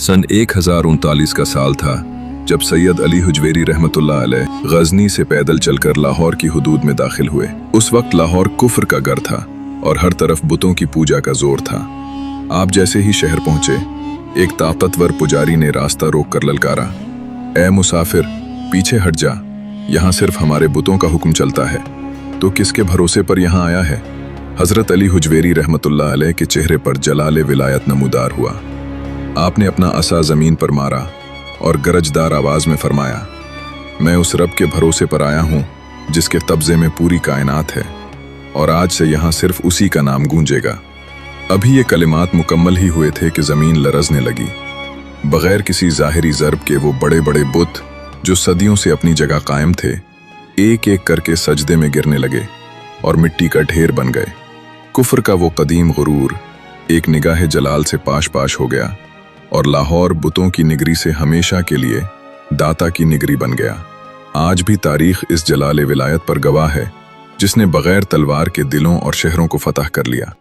सन 1039 का साल था जब सैयद अली हुजवेरी रहमतुल्लाह अलैह गजनी से पैदल चलकर लाहौर की हुदूद में दाखिल हुए। उस वक्त लाहौर कुफ्र का घर था और हर तरफ बुतों की पूजा का जोर था। आप जैसे ही शहर पहुंचे, एक ताकतवर पुजारी ने रास्ता रोक कर ललकारा, ए मुसाफिर, पीछे हट जा, यहाँ सिर्फ हमारे बुतों का हुक्म चलता है। तो किसके भरोसे पर यहाँ आया है? हजरत अली हुजवेरी रहमतुल्लाह अलैह के चेहरे पर जलाले विलायत नमूदार हुआ। आपने अपना असा जमीन पर मारा और गरजदार आवाज में फरमाया, मैं उस रब के भरोसे पर आया हूँ जिसके कब्जे में पूरी कायनात है, और आज से यहाँ सिर्फ उसी का नाम गूंजेगा। अभी ये कलिमात मुकम्मल ही हुए थे कि जमीन लरजने लगी। बगैर किसी जाहिरी ज़र्ब के वो बड़े बड़े बुत जो सदियों से अपनी जगह कायम थे, एक एक करके सजदे में गिरने लगे और मिट्टी का ढेर बन गए। कुफ्र का वो कदीम गुरूर एक निगाह जलाल से पाश पाश हो गया और लाहौर बुतों की निगरी से हमेशा के लिए दाता की निगरी बन गया। आज भी तारीख इस जलाले विलायत पर गवाह है जिसने बगैर तलवार के दिलों और शहरों को फतह कर लिया।